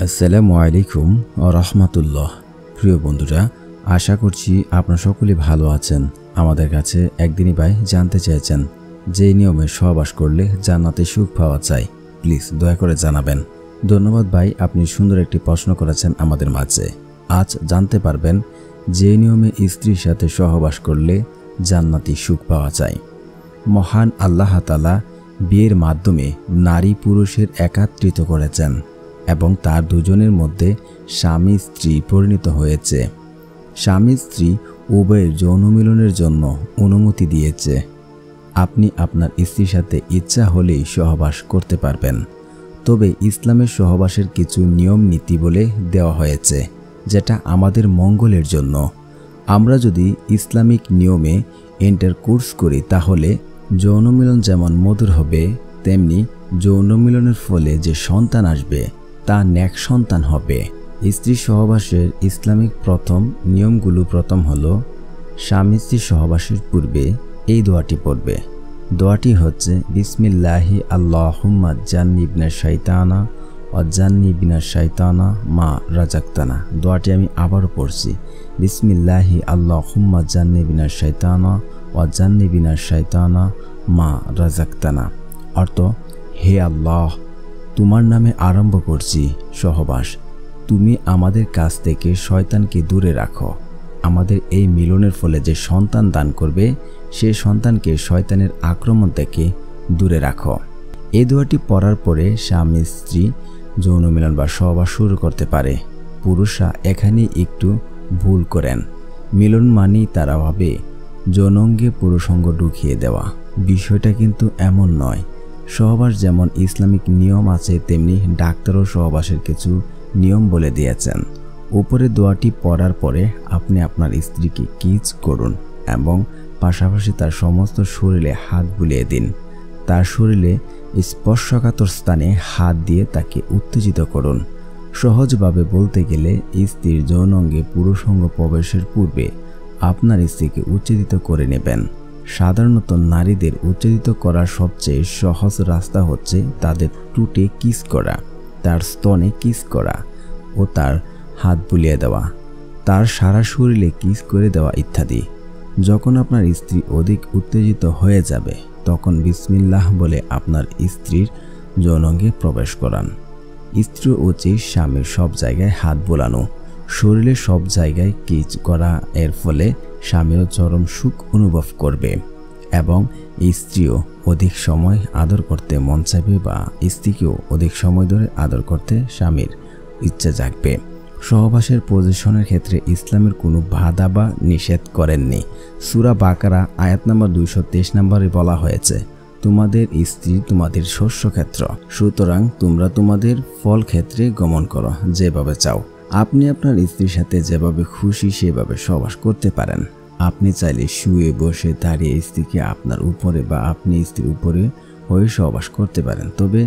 আসসালামু আলাইকুম ওয়া রাহমাতুল্লাহ। প্রিয় বন্ধুরা, আশা করছি আপনারা সকলে ভালো আছেন। আমাদের কাছে একদিনই ভাই জানতে চেয়েছেন যে নিয়মে সহবাস করলে জান্নাতে সুখ পাওয়া যায়। প্লিজ দয়া করে জানাবেন। ধন্যবাদ ভাই, আপনি সুন্দর একটি প্রশ্ন করেছেন আমাদের মাঝে। আজ জানতে পারবেন যে নিয়মে স্ত্রীর সাথে সহবাস করলে জান্নাতি সুখ পাওয়া যায়। মহান আল্লাহ তাআলা বিয়ের মাধ্যমে নারী পুরুষের একাত্রিত করেছেন এবং তার দুজনের মধ্যে স্বামী স্ত্রী পরিণত হয়েছে। স্বামী স্ত্রী উভয়ের যৌন মিলনের জন্য অনুমতি দিয়েছে। আপনি আপনার স্ত্রীর সাথে ইচ্ছা হলেই সহবাস করতে পারবেন, তবে ইসলামের সহবাসের কিছু নিয়ম নীতি বলে দেওয়া হয়েছে যেটা আমাদের মঙ্গলের জন্য। আমরা যদি ইসলামিক নিয়মে ইন্টারকোর্স করি তাহলে যৌন মিলন যেমন মধুর হবে, তেমনি যৌন মিলনের ফলে যে সন্তান আসবে তা নেক সন্তান হবে। স্ত্রী সহবাসের ইসলামিক প্রথম নিয়মগুলো প্রথম হলো স্বামী স্ত্রী সহবাসের পূর্বে এই দোয়াটি পড়বে। দোয়াটি হচ্ছে বিসমিল্লাহি আল্লাহুম্মা জান্নিবনা শাইতানা ওয়া জান্নিবনা শাইতানা মা রাযাকতানা। দোয়াটি আমি আবারও পড়ছি, বিসমিল্লাহি আল্লাহুম্মা জান্নিবনা শাইতানা ওয়া জান্নিবনা শাইতানা মা রাযাকতানা। অর্থ, হে আল্লাহ, তোমার নামে আরম্ভ করছি সহবাস, তুমি আমাদের কাছ থেকে শয়তানকে দূরে রাখো। আমাদের এই মিলনের ফলে যে সন্তান দান করবে সে সন্তানকে শয়তানের আক্রমণ থেকে দূরে রাখো। এই দোয়াটি পড়ার পরে স্বামী স্ত্রী যৌন মিলন বা সহবাস শুরু করতে পারে। পুরুষরা এখানে একটু ভুল করেন। মিলন মানেই তারা ভাবে যৌনাঙ্গে পুরুষাঙ্গ ঢুকিয়ে দেওয়া। বিষয়টা কিন্তু এমন নয়। সহবাস যেমন ইসলামিক নিয়ম আছে, তেমনি ডাক্তারও সহবাসের কিছু নিয়ম বলে দিয়েছেন। উপরে দোয়াটি পড়ার পরে আপনি আপনার স্ত্রীকে কিস করুন এবং পাশাপাশি তার সমস্ত শরীরে হাত বুলিয়ে দিন। তার শরীরে স্পর্শকাতর স্থানে হাত দিয়ে তাকে উত্তেজিত করুন। সহজভাবে বলতে গেলে স্ত্রীর যৌনাঙ্গে পুরুষাঙ্গ প্রবেশের পূর্বে আপনার স্ত্রীকে উত্তেজিত করে নেবেন। সাধারণত নারীদের উত্তেজিত করার সবচেয়ে সহজ রাস্তা হচ্ছে তাদের টুটে কিস করা, তার স্তনে কিস করা ও তার হাত বুলিয়ে দেওয়া, তার সারা শরীরে কিস করে দেওয়া ইত্যাদি। যখন আপনার স্ত্রী অধিক উত্তেজিত হয়ে যাবে তখন বিসমিল্লাহ বলে আপনার স্ত্রীর যৌনাঙ্গে প্রবেশ করান। স্ত্রী উচিত স্বামীর সব জায়গায় হাত বোলানো, শরীরের সব জায়গায় কিস করা। এর ফলে স্বামীও চরম সুখ অনুভব করবে এবং স্ত্রীও অধিক সময় আদর করতে মন চাইবে বা স্ত্রীকেও অধিক সময় ধরে আদর করতে স্বামীর ইচ্ছা জাগবে। সহবাসের পজিশনের ক্ষেত্রে ইসলামের কোনো বাধা বা নিষেধ করেননি। সূরা বাকারা আয়াত নম্বর 223 নম্বরে বলা হয়েছে, তোমাদের স্ত্রী তোমাদের শস্যক্ষেত্র, সুতরাং তোমরা তোমাদের ফল ক্ষেত্রে গমন করো যেভাবে চাও। আপনি আপনার স্ত্রীর সাথে যেভাবে খুশি সেভাবে সহবাস করতে পারেন। আপনি চাইলে শুয়ে বসে দাঁড়িয়ে স্ত্রীকে আপনার উপরে বা আপনি স্ত্রীর উপরে হয়ে সহবাস করতে পারেন, তবে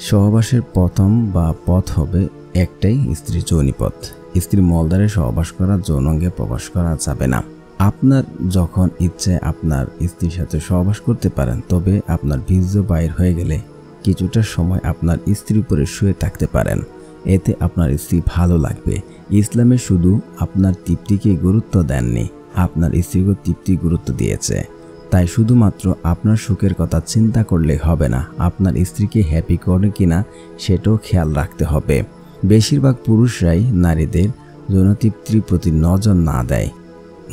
সহবাসের প্রথম বা পথ হবে একটাই, স্ত্রীর যোনিপথ। স্ত্রীর মলদ্বারে সহবাস করা, যৌনাঙ্গে প্রবেশ করা যাবে না। আপনার যখন ইচ্ছে আপনার স্ত্রীর সাথে সহবাস করতে পারেন, তবে আপনার বীর্য বাইর হয়ে গেলে কিছুটা সময় আপনার স্ত্রীর উপরে শুয়ে থাকতে পারেন। এতে আপনার স্ত্রী ভালো লাগবে। ইসলামে শুধু আপনার তৃপ্তিকে গুরুত্ব দেননি, আপনার স্ত্রীকে তৃপ্তি গুরুত্ব দিয়েছে। তাই শুধুমাত্র আপনার সুখের কথা চিন্তা করলে হবে না, আপনার স্ত্রীকে হ্যাপি করে কিনা সেটাও খেয়াল রাখতে হবে। বেশিরভাগ পুরুষরাই নারীদের যৌন তৃপ্তির প্রতি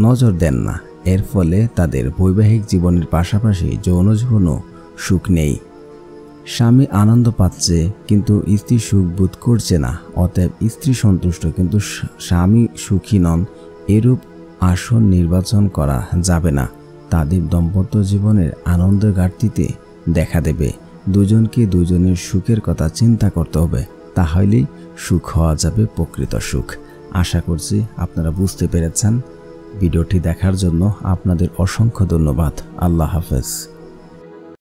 নজর দেন না। এর ফলে তাদের বৈবাহিক জীবনের পাশাপাশি যৌন জীবনও সুখ নেই। স্বামী আনন্দ পাচ্ছে কিন্তু স্ত্রী সুখ বোধ করছে না, অতএব স্ত্রী সন্তুষ্ট কিন্তু স্বামী সুখী নন, এরূপ আসন নির্বাচন করা যাবে না। তাদের দাম্পত্য জীবনের আনন্দের ঘাটতিতে দেখা দেবে। দুজনকে দুজনের সুখের কথা চিন্তা করতে হবে, তাহলেই সুখ হওয়া যাবে প্রকৃত সুখ। আশা করছি আপনারা বুঝতে পেরেছেন। ভিডিওটি দেখার জন্য আপনাদের অসংখ্য ধন্যবাদ। আল্লাহ হাফেজ।